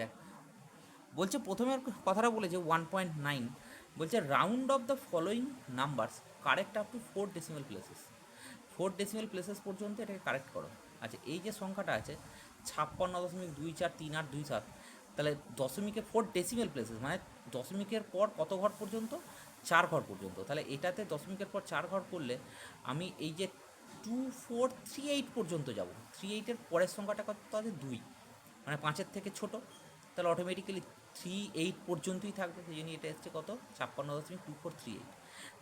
দেখ, বলছে প্রথমে কথাটা বলেছে 1.9, বলছে round of the following numbers correct up to 4 decimal places. 4 decimal places পর্যন্ত এটাকে কারেক্ট করো। আচ্ছা, এই যে সংখ্যাটা আছে 56.243827, তাহলে দশমিকের 4 ডেসিমাল প্লেসেস মানে দশমিকের পর কত ঘর পর্যন্ত? 4 ঘর পর্যন্ত। তাহলে এটাতে দশমিকের পর 4 ঘর করলে আমি এই যে 2438 পর্যন্ত যাব। 38-এর পরের সংখ্যাটা কত আছে? 2, মানে 5-এর থেকে ছোট, তাহলে অটোমেটিক্যালি 38 পর্যন্তই থাকবে। সেই জন্য এটা এসছে কত? 56.2438।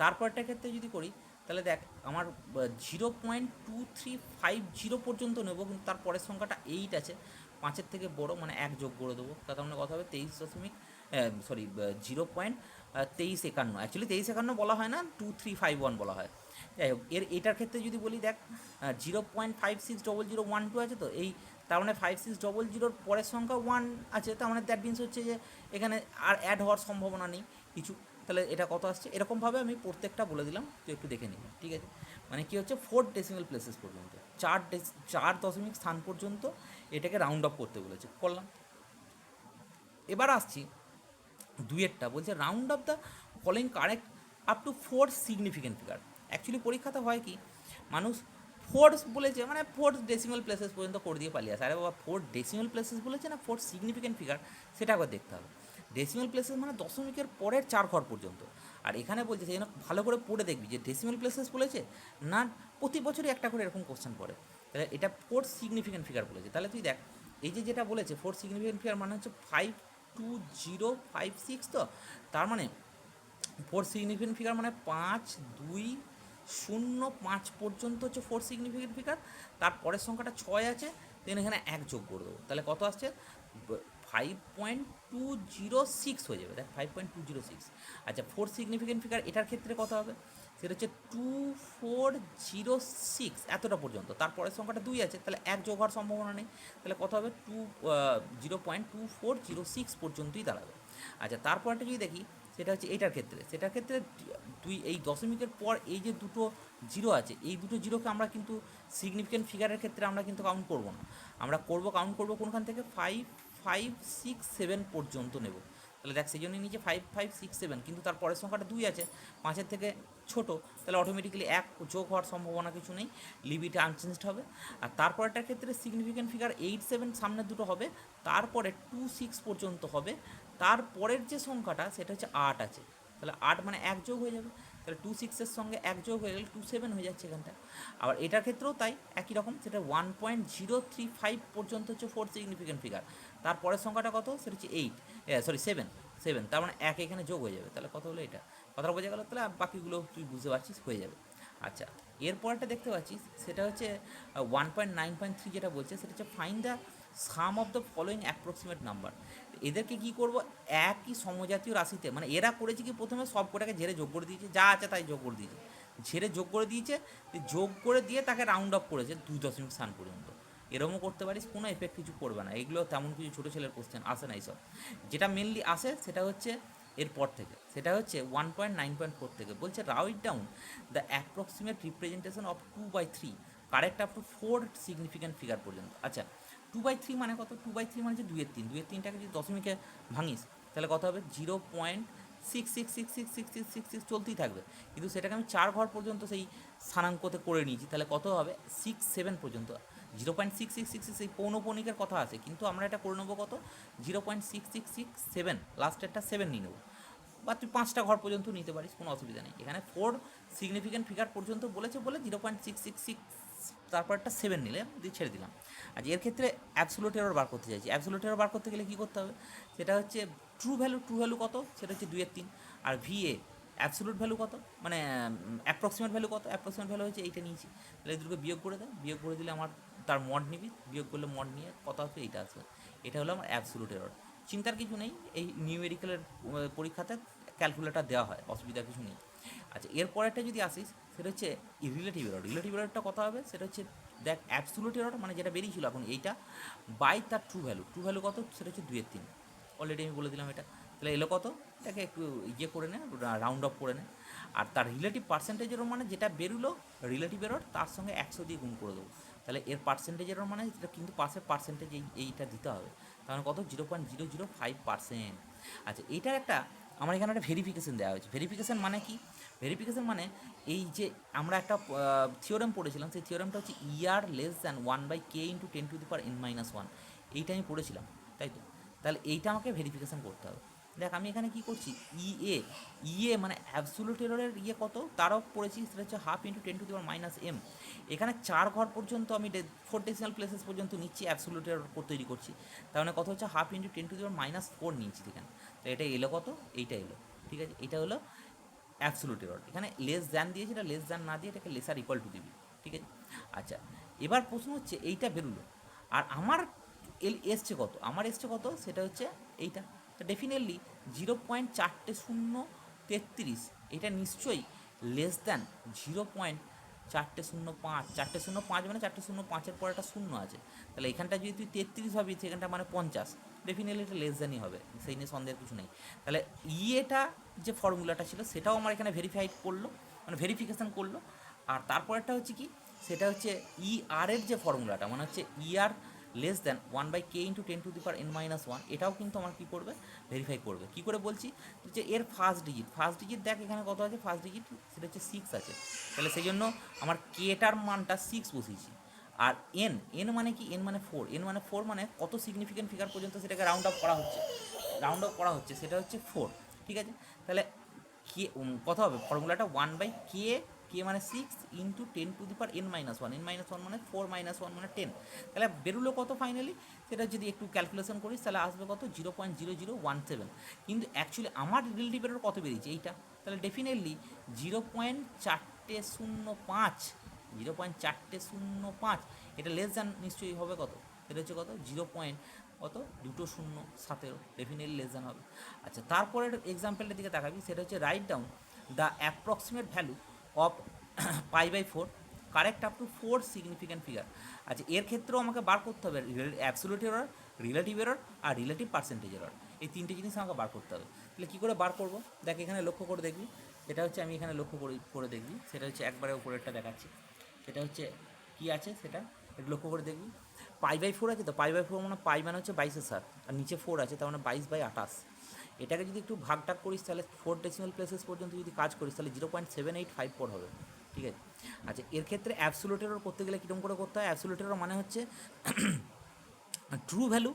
তারপরটার ক্ষেত্রে যদি করি তাহলে দেখ আমার 0.2350 পর্যন্ত নেবো, কিন্তু তার পরের সংখ্যাটা 8 আছে, 5-এর থেকে বড়, মানে 1 যোগ করে দেবো। তাতে মানে কথা হবে 23.51। অ্যাকচুয়ালি 2351 বলা হয় না, 2351 বলা হয়। যাই হোক, এটার ক্ষেত্রে যদি বলি দেখ 0.560012 আছে, তো এই তার মানে 5600-র পরের সংখ্যা 1 আছে, তার মানে দ্যাট মিনস হচ্ছে যে এখানে আর অ্যাড হওয়ার সম্ভাবনা নেই কিছু। তাহলে এটা কত আসছে? এরকমভাবে আমি প্রত্যেকটা বলে দিলাম, তো একটু দেখে নিবি, ঠিক আছে? মানে কি হচ্ছে 4 ডেসিমাল প্লেসেস পর্যন্ত, 4 দশমিক স্থান পর্যন্ত এটাকে রাউন্ড অফ করতে বলেছে, করলাম। এবার আসছি দুইয়েরটা, বলছে round of the following correct up to 4 significant figure. Actually পরীক্ষাতে হয় কি, মানুষ ফোর্স বলেছে মানে 4 ডেসিমাল প্লেসেস পর্যন্ত করে দিয়ে পালিয়ে আসে। আরে বাবা, 4 ডেসিমাল প্লেসেস বলেছে না 4 সিগনিফিকেন্ট ফিগার, সেটা আবার দেখতে হবে। ডেসিমাল প্লেসেস মানে দশমিকের পরের 4 ঘর পর্যন্ত। আর এখানে বলছে সেই জন্য ভালো করে পড়ে দেখবি যে ডেসিমাল প্লেসেস বলেছে না প্রতি বছরই একটা করে এরকম কোশ্চেন পড়ে। তাহলে এটা 4 সিগনিফিকেন্ট ফিগার বলেছে। তাহলে তুই দেখ, এই যে যেটা বলেছে 4 সিগনিফিকেন্ট ফিগার মানে হচ্ছে 52056, তো তার মানে 4 সিগনিফিকেন্ট ফিগার মানে 5205 পর্যন্ত হচ্ছে 4 সিগনিফিকেন্ট ফিগার। তারপরের সংখ্যাটা 6 আছে, দেন এখানে 1 যোগ করে দেবো, তাহলে কত আসছে? 5.206 হয়ে যাবে। দেখ 5.206। আচ্ছা, 4 সিগনিফিকেন্ট ফিগার এটার ক্ষেত্রে কত হবে? সেটা হচ্ছে 2406 এতটা পর্যন্ত। তারপরের সংখ্যাটা 2 আছে, তাহলে 1 যোগ হওয়ার সম্ভাবনা নেই, তাহলে কত হবে? 0.2406 পর্যন্তই দাঁড়াবে। আচ্ছা, তারপরটা যদি দেখি সেটা হচ্ছে সেটার ক্ষেত্রে তুই এই দশমিকের পর এই যে দুটো জিরো আছে, এই দুটো জিরোকে আমরা কিন্তু সিগনিফিকেন্ট ফিগারের ক্ষেত্রে আমরা কিন্তু কাউন্ট করব না। আমরা কাউন্ট করবো কোনখান থেকে? 5567 পর্যন্ত নেব। তাহলে দেখ সেই জন্যই নিচে 5567, কিন্তু তার পরের সংখ্যাটা 2 আছে, 5-এর থেকে ছোট, তাহলে অটোমেটিক্যালি 1 যোগ হওয়ার সম্ভাবনা কিছু নেই, লিমিট আনচেঞ্জড হবে। আর তারপরেরটার ক্ষেত্রে সিগনিফিকেন্ট ফিগার 87 সামনের দুটো হবে, তারপরে 26 পর্যন্ত হবে, তারপরের যে সংখ্যাটা সেটা হচ্ছে 8 আছে, তাহলে 8 মানে 1 যোগ হয়ে যাবে, তাহলে 26-এর সঙ্গে 1 যোগ হয়ে গেলে 27 হয়ে যাচ্ছে এখানটা। আবার এটার ক্ষেত্রেও তাই, একই রকম, সেটা 1.035 পর্যন্ত হচ্ছে 4 সিগনিফিকেন্ট ফিগার। তারপরের সংখ্যাটা কত? সেটা হচ্ছে 7, তার মানে 1 এখানে যোগ হয়ে যাবে, তাহলে কত হলো? এটা কথাটা বোঝা গেল? তাহলে বাকিগুলো তুই বুঝতে পারছিস, হয়ে যাবে। আচ্ছা, এরপরটা দেখতে পাচ্ছিস সেটা হচ্ছে 1.9.3, যেটা বলছে সেটা হচ্ছে find the some of the following approximate number. এদেরকে কী করব? একই সমজাতীয় রাশিতে, মানে এরা করেছে কি, প্রথমে সব কটাকে ঝেড়ে যোগ করে দিয়েছে, যা আছে তাই যোগ করে দিয়েছে, ঝেড়ে যোগ করে দিয়েছে, যোগ করে দিয়ে তাকে রাউন্ড অফ করেছে 2 দশমিক স্থান পর্যন্ত। এরকমও করতে পারিস, কোনো এফেক্ট কিছু করবে না, এগুলো তেমন কিছু ছোটো ছেলের কোশ্চেন আসে না এইসব। যেটা মেনলি আসে সেটা হচ্ছে এরপর থেকে, সেটা হচ্ছে 1.9.4 থেকে, বলছে right down the approximate representation of 2/3 correct up to 4 significant figure পর্যন্ত। আচ্ছা, 2/3 মানে কত? 2/3 মানে হচ্ছে 2/3, 2/3টাকে যদি দশমিকে ভাঙিস তাহলে কত হবে? 0.66666666 চলতেই থাকবে, কিন্তু সেটাকে আমি 4 ঘর পর্যন্ত সেই স্থানাঙ্কতে করে নিয়েছি, তাহলে কত হবে? 67 পর্যন্ত। 0.6666 এই পৌনপণিকের কথা আছে, কিন্তু আমরা এটা করে নেবো কত? 0.6667, লাস্টেরটা 7 নিয়ে নেবো, বা তুই 5টা ঘর পর্যন্ত নিতে পারিস, কোনো অসুবিধা নেই। এখানে 4 সিগনিফিক্যান্ট ফিগার পর্যন্ত বলেছে বলে 0.666 তারপরটা 7 নিলে দিয়ে ছেড়ে দিলাম। আর এর ক্ষেত্রে অ্যাবসোলিউট এরর বার করতে চাইছি। অ্যাবসোলিউট এরর বার করতে গেলে কী করতে হবে? সেটা হচ্ছে ট্রু ভ্যালু কত? সেটা হচ্ছে 2/3। আর VA অ্যাবসোলিউট ভ্যালু কত, মানে অ্যাপ্রক্সিমেট ভ্যালু কত? অ্যাপ্রক্সিমেট ভ্যালু হচ্ছে এইটা নিয়েছি, তাহলে এই দুটোকে বিয়োগ করে দেয়, বিয়োগ করে দিলে আমার তার মড নিবি, বিয়োগ করলে মড নিয়ে কত আসবে? এইটা আসবে। এটা হলো আমার অ্যাবসোলিউট এরর। চিন্তার কিছু নেই, এই নিউমেরিক্যালের পরীক্ষাতে ক্যালকুলেটার দেওয়া হয়, অসুবিধা কিছু নেই। আচ্ছা, এরপরেরটা যদি আসিস সেটা হচ্ছে রিলেটিভ এরর। রিলেটিভ এররটা কত হবে? সেটা হচ্ছে দেখ অ্যাবসোলিউট এরর মানে যেটা বেরিয়েছিল এখন এইটা, বাই তার ট্রু ভ্যালু কত? সেটা হচ্ছে 2/3, অলরেডি আমি বলে দিলাম এটা। তাহলে এলো কত? এটাকে একটু ইয়ে করে নে, রাউন্ড অফ করে নে। আর তার রিলেটিভ পার্সেন্টেজ এরর মানে যেটা বেরোলো রিলেটিভ এরর, তার সঙ্গে 100 দিয়ে গুণ করে দেবো, তাহলে এর পার্সেন্টেজ এরর মানে এটা কিন্তু পাশের পার্সেন্টেজ এইটা দিতে হবে। তাহলে কত 0.005%। আচ্ছা এইটার একটা আমার এখানে একটা ভেরিফিকেশন দেওয়া হয়েছে। ভেরিফিকেশন মানে কি? ভেরিফিকেশন মানে এই যে আমরা একটা থিওরেম পড়েছিলাম, সেই থিওরেমটা হচ্ছে ইয়ার less than 1/k into 10⁻n−1, এইটা আমি পড়েছিলাম, তাই তো? তাহলে এইটা আমাকে ভেরিফিকেশন করতে হবে। দেখ আমি এখানে কি করছি, ইএ মানে অ্যাবসোলিউট এররের ইয়ে কত তারও পড়েছি, সেটা হচ্ছে ½ × 10⁻⁻m। এখানে 4 ঘর পর্যন্ত আমি 4 ডেসিমাল প্লেসেস পর্যন্ত নিচ্ছি, অ্যাবসোলিউট এরর তৈরি করছি। তার মানে কত হচ্ছে ½ × 10⁻⁴ নিচ্ছি এখানে। তো এটা এলো কত, এইটা এলো, ঠিক আছে? এটা হলো অ্যাবসোলিউট এরর। এখানে লেস দ্যান দিয়েছি, এটা লেস দ্যান না দিয়ে এটাকে লেসার ইকুয়াল টু দিবি, ঠিক আছে? আচ্ছা এবার প্রশ্ন হচ্ছে এইটা বেরোলো, আর আমার এসছে কত, আমার এসছে কত, সেটা হচ্ছে এইটা। তো ডেফিনেটলি 0.4033, এটা নিশ্চয়ই লেস দ্যান 0.405। 405 মানে 405-এর পর একটা শূন্য আছে, তাহলে এখানটা যদি তুই 33 ভাবি, সেখানটা মানে 50, ডেফিনেটলি এটা লেস দ্যানই হবে, সেই নিয়ে সন্দেহের কিছু নেই। তাহলে ইয়েটা যে ফর্মুলাটা ছিল সেটাও আমার এখানে ভেরিফাইড করলো, মানে ভেরিফিকেশান করলো। আর তারপরেরটা হচ্ছে কি, সেটা হচ্ছে এর যে ফর্মুলাটা, মানে হচ্ছে আর less than 1/k into 10⁻n−1, এটাও কিন্তু আমার কী করবে, ভেরিফাই করবে। কী করে বলছি, যে এর ফার্স্ট ডিজিট দেখ এখানে কত আছে, ফার্স্ট ডিজিট সেটা হচ্ছে 6 আছে, তাহলে সেই জন্য আমার কেটার মানটা 6 বসিয়েছি। আর এন মানে কি, এন মানে 4 মানে কত সিগনিফিকেন্ট ফিগার পর্যন্ত সেটাকে রাউন্ড আপ করা হচ্ছে সেটা হচ্ছে 4, ঠিক আছে? তাহলে কে কত হবে ফর্মুলাটা, 1/k, কে মানে 6 ইন্টু 10⁻n−1, n−1 মানে 4 - 1 মানে 10। তাহলে বেরোলো কত ফাইনালি, সেটা যদি একটু ক্যালকুলেশন করিস তাহলে আসবে কত, 0.0017। কিন্তু অ্যাকচুয়ালি আমার রিলেটিভ এরর কত বেরিয়েছে এইটা, তাহলে ডেফিনেটলি 0.405, 0.405, এটা লেস দ্যান নিশ্চয়ই হবে কত, এটা হচ্ছে কত, 0.207, ডেফিনেটলি লেস দ্যান হবে। আচ্ছা তারপরের এক্সাম্পলটার দিকে তাকাবি, সেটা হচ্ছে right down the approximate value of π/4 correct up to 4 significant figure. আচ্ছা এর ক্ষেত্রেও আমাকে বার করতে হবে অ্যাবসোলিউট এরর, রিলেটিভ এরর আর রিলেটিভ পার্সেন্টেজ এরর, এই তিনটে জিনিস আমাকে বার করতে হবে। তাহলে কী করে বার করবো, দেখ এখানে লক্ষ্য করে দেখবি, সেটা হচ্ছে আমি এখানে লক্ষ্য করে দেখবি, সেটা হচ্ছে একবারে উপরেরটা দেখাচ্ছি, সেটা হচ্ছে কী আছে সেটা একটু লক্ষ্য করে দেখবি। π/4 আছে তো, π/4 মানে পাই মানে হচ্ছে 22/7, আর নিচে 4 আছে, তার মানে 22/28। এটাকে যদি একটু ভাগ করিস তাহলে 4 ডেসিমাল প্লেসেস পর্যন্ত যদি কাজ করিস তাহলে 0.7854 হবে, ঠিক আছে? আচ্ছা এর ক্ষেত্রে অ্যাবসোলিউট এরর করতে গেলে কীরকম করে করতে হয়, অ্যাবসোলিউট এরর মানে হচ্ছে ট্রু ভ্যালু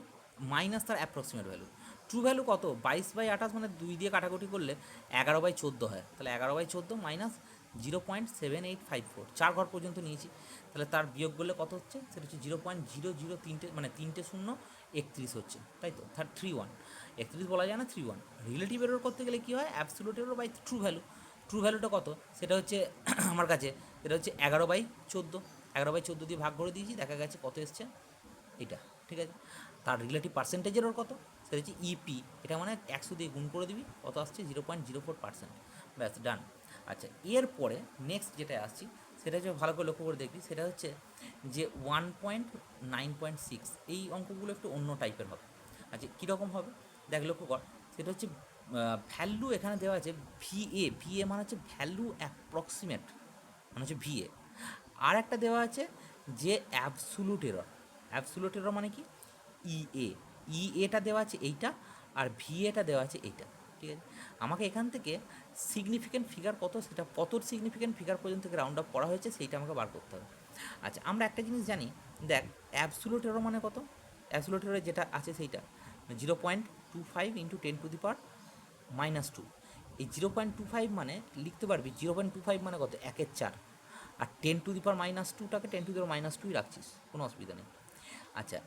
মাইনাস তার অ্যাপ্রক্সিমেট ভ্যালু। ট্রু ভ্যালু কত, 22/28 মানে 2 দিয়ে কাটাকুটি করলে 11/14 হয়, তাহলে 11/14 মাইনাস 0.7854, 4 ঘর পর্যন্ত নিয়েছি, তাহলে তার বিয়োগ করলে কত হচ্ছে, সেটা হচ্ছে 0.003, মানে 3 × 0 = 31 হচ্ছে, তাই তো, 31, 31 বলা যায় না, 31। রিলেটিভ এরর করতে গেলে কী হয়, absolute error by true value. True ভ্যালুটা কত, সেটা হচ্ছে আমার কাছে সেটা হচ্ছে 11/14, 11/14 দিয়ে ভাগ করে দিয়েছি, দেখা গেছে কত এসছে এটা, ঠিক আছে? তার রিলেটিভ পার্সেন্টেজেরও কত, সেটা হচ্ছে ইপি, এটা মানে 100 দিয়ে গুণ করে দিবি, কত আসছে 0.04%, ব্যাস ডান। আচ্ছা এরপরে নেক্সট যেটা আসছি সেটা হচ্ছে ভালো করে লক্ষ্য করে দেখবি, সেটা হচ্ছে যে 1.9.6, এই অঙ্কগুলো একটু অন্য টাইপের হবে। আচ্ছা কীরকম হবে, দেখ লক্ষ্য কর, সেটা হচ্ছে ভ্যালু এখানে দেওয়া আছে ভিএ মানে হচ্ছে ভ্যালু অ্যাপ্রক্সিমেট, মানে হচ্ছে ভিএ। আর একটা দেওয়া আছে যে অ্যাবসোলুট এরর মানে কি, ইএটা দেওয়া আছে এইটা, আর ভিএটা দেওয়া আছে এইটা, ঠিক আছে? আমাকে এখান থেকে সিগনিফিক্যান্ট ফিগার কত, সেটা কত সিগনিফিক্যান্ট ফিগার পর্যন্ত রাউন্ড আপ করা হয়েছে সেইটা আমাকে বার করতে হবে। আচ্ছা আমরা একটা জিনিস জানি, দেখ অ্যাবসোলুট এরর মানে কত, অ্যাবসোলুট এরর যেটা আছে সেইটা 0.25 ইন্টু 10⁻²। এই 0.25 মানে লিখতে পারবি, 0.25 মানে কত, 1/4, আর 10⁻²টাকে 10⁻²ই রাখছিস, কোনো অসুবিধা নেই। আচ্ছা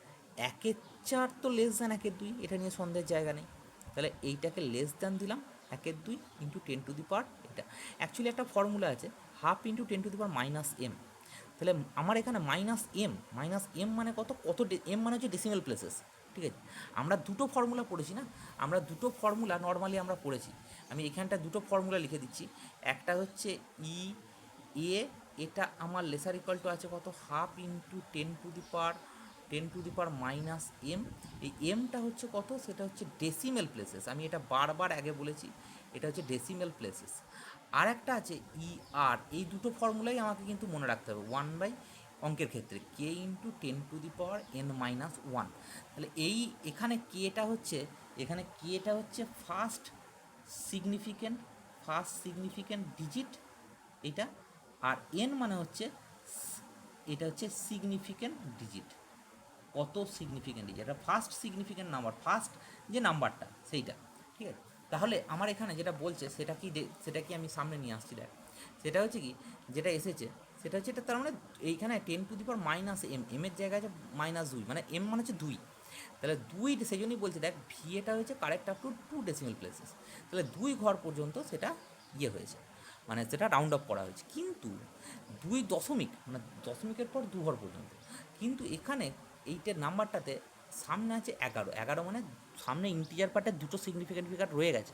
1/4 তো লেস দ্যান 1/2, এটা নিয়ে সন্দেহের জায়গা নেই, তাহলে এইটাকে লেস দ্যান দিলাম 1/2 ইন্টু 10⁻, এটা অ্যাকচুয়ালি একটা ফর্মুলা আছে, ½ × 10⁻⁻m। তাহলে আমার এখানে মাইনাস এম মানে কত, এম মানে হচ্ছে ডেসিমেল প্লেসেস, ঠিক আছে? আমরা দুটো ফর্মুলা পড়েছি না, আমরা দুটো ফর্মুলা নর্মালি আমরা পড়েছি, আমি এখানটা দুটো ফর্মুলা লিখে দিচ্ছি। একটা হচ্ছে এ, এটা আমার লেসার ইকুয়াল টু আছে কত, ½ × 10⁻⁻m। এই এমটা হচ্ছে কত, সেটা হচ্ছে ডেসিমেল প্লেসেস, আমি এটা বারবার আগে বলেছি, এটা হচ্ছে ডেসিমেল প্লেসেস। আর একটা আছে আর, এই দুটো ফর্মুলাই আমাকে কিন্তু মনে রাখতে হবে, 1/, অঙ্কের ক্ষেত্রে কে ইন্টু 10⁻n-1। তাহলে এখানে কেটা হচ্ছে, এখানে কেটা হচ্ছে ফার্স্ট সিগনিফিক্যান্ট ডিজিট এটা, আর এন মানে হচ্ছে এটা হচ্ছে সিগনিফিক্যান্ট ডিজিট। কত সিগনিফিক্যান্ট ডিজিট, এটা ফার্স্ট সিগনিফিক্যান্ট নাম্বার, ফার্স্ট যে নাম্বারটা সেইটা, ঠিক আছে। তাহলে আমার এখানে যেটা বলছে সেটা কি আমি সামনে নিয়ে আসছি দেখ। সেটা হচ্ছে কি, যেটা এসেছে সেটা হচ্ছে এটা, তার মানে এইখানে 10⁻⁻m, এর জায়গায় আছে -2, মানে এম মানে হচ্ছে 2। তাহলে 2, সেই জন্যই বলছে দেখ ভি এটা হয়েছে correct up two 2 decimal places. তাহলে 2 ঘর পর্যন্ত সেটা হয়েছে, মানে সেটা রাউন্ড আপ করা হয়েছে। কিন্তু 2 দশমিক, মানে দশমিকের পর 2 ঘর পর্যন্ত। কিন্তু এখানে এইটার নাম্বারটাতে সামনে আছে 11 মানে সামনে ইন্টিজার পার্টে দুটো সিগনিফিক্যান্ট ফিগার রয়ে গেছে,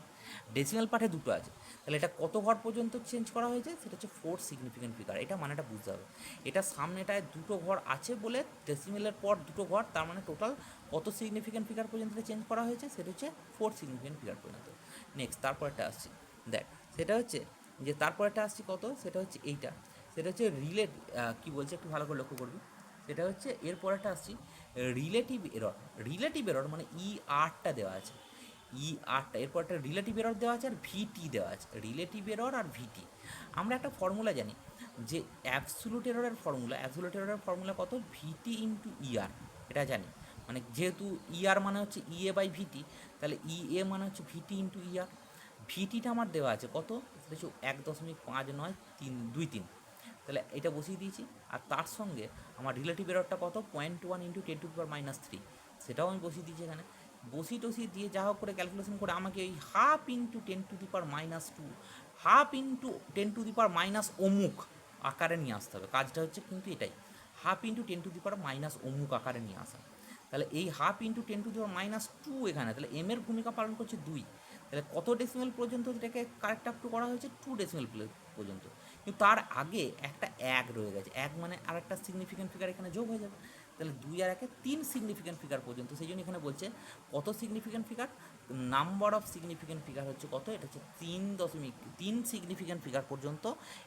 ডেসিমাল পার্টে দুটো আছে। তাহলে এটা কত ঘর পর্যন্ত চেঞ্জ করা হয়েছে, সেটা হচ্ছে 4 সিগনিফিক্যান্ট ফিগার। এটা মানেটা বুঝতে হবে, এটা সামনেটায় দুটো ঘর আছে বলে ডেসিমেলের পর দুটো ঘর, তার মানে টোটাল কত সিগনিফিক্যান্ট ফিগার পর্যন্ত চেঞ্জ করা হয়েছে, সেটা হচ্ছে 4 সিগনিফিক্যান্ট ফিগার পর্যন্ত। নেক্সট তারপরটা আসছি দেখ, সেটা হচ্ছে যে তারপরটা আসছি কত, সেটা হচ্ছে এইটা, সেটা হচ্ছে কী বলছে একটু ভালো করে লক্ষ্য করবি। সেটা হচ্ছে এরপরেটা আসছি রিলেটিভ এরর মানে আরটা দেওয়া আছে, আরটা এরপর একটা রিলেটিভ এরর দেওয়া আছে আর ভিটি দেওয়া আছে। রিলেটিভ এরর আর ভিটি, আমরা একটা ফর্মুলা জানি যে অ্যাবসোলুট এররের ফর্মুলা কত, ভিটি ইন্টু ইআর, এটা জানি। মানে যেহেতু ইআর মানে হচ্ছে ইএ বাই ভিটি, তাহলে ইএ মানে হচ্ছে ভিটি ইন্টু ইআর। ভিটিটা আমার দেওয়া আছে কত, সেটা হচ্ছে 1.5923। তাহলে এটা বসিয়ে দিয়েছি, আর তার সঙ্গে আমার রিলেটিভ এররটা কত, 0.1 ইন্টু 10⁻³ সেটাও আমি বসিয়ে দিয়েছি এখানে। টসিয়ে দিয়ে যা হোক করে ক্যালকুলেশন করে আমাকে এই ½ ইন্টু 10⁻², ½ ইন্টু 10⁻⁻অমুক আকারে নিয়ে আসতে হবে। কাজটা হচ্ছে কিন্তু এটাই, ½ ইন্টু 10⁻⁻অমুক আকারে নিয়ে আসা। তাহলে এই ½ ইন্টু 10⁻², এখানে তাহলে এম এর ভূমিকা পালন করছে 2। তাহলে কত ডেসিমেল পর্যন্ত এটাকে কারেক্ট আপ টু করা হয়েছে, 2 ডেসিমেল পর্যন্ত। কিন্তু তার আগে একটা 1 রয়ে গেছে, 1 মানে আর একটা সিগনিফিক্যান্ট ফিগার এখানে যোগ হয়ে যাবে। তাহলে 2 আর 1 3 সিগনিফিক্যান্ট ফিগার পর্যন্ত। সেই জন্য এখানে বলছে কত significant figure, number of significant figure হচ্ছে কত, এটা হচ্ছে 3.3 সিগনিফিক্যান্ট ফিগার পর্যন্ত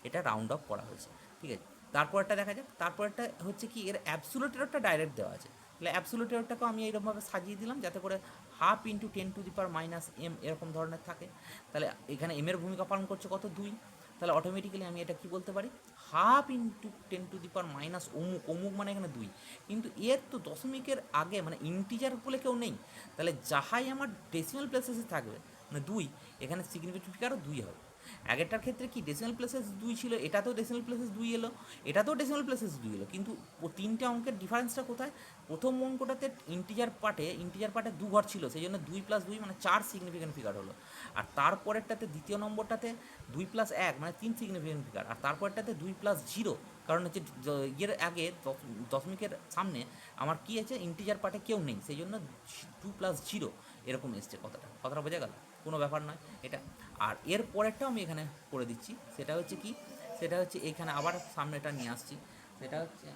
এটা রাউন্ড অফ করা হয়েছে, ঠিক আছে। তারপরটা দেখা যাক, তারপরটা হচ্ছে কি, এর অ্যাবসোলিউট এররটা ডাইরেক্ট দেওয়া আছে। তাহলে অ্যাবসোলিউট এররটাকেও আমি এইরকমভাবে সাজিয়ে দিলাম যাতে করে ½ ইন্টু 10⁻⁻m এরকম ধরনের থাকে। তাহলে এখানে এম এর ভূমিকা পালন করছে কত, 2। তাহলে অটোমেটিক্যালি আমি এটা কি বলতে পারি, ½ ইন্টু 10⁻⁻অমুক মানে এখানে 2। কিন্তু এর তো দশমিকের আগে মানে ইন্টিজার বলে কেউ নেই, তাহলে যাহাই আমার ডেসিমাল প্লেসেসে থাকবে মানে 2, এখানে সিগনিফিক্যান্ট ফিগারও 2 হবে। আগেরটার ক্ষেত্রে কি ডেসিমাল প্লেসেস 2 ছিল, এটাতেও ডেসিমাল প্লেসেস 2 এলো, এটাতেও ডেসিমাল প্লেসেস 2 এলো। কিন্তু তিনটে অঙ্কের ডিফারেন্সটা কোথায়, প্রথম অঙ্কটাতে ইন্টিজার পার্টে 2 ঘর ছিল, সেই জন্য 2+2 মানে 4 সিগনিফিক্যান্ট ফিগার হলো। আর তারপরেরটাতে দ্বিতীয় নম্বরটাতে 2+1 মানে 3 সিগনিফিক্যান্ট ফিগার। আর তারপরটাতে 2+0, কারণ হচ্ছে ইয়ের আগে দশমিকের সামনে আমার কি আছে, ইন্টিজার পার্টে কেউ নেই, সেই জন্য 2+0 এরকম এসছে। কথাটা বোঝা গেল, কোনো ব্যাপার নয় এটা। আর এর পরেরটাও আমি এখানে করে দিচ্ছি, সেটা হচ্ছে কি, সেটা হচ্ছে এইখানে আবার সামনেটা নিয়ে আসছি, সেটা হচ্ছে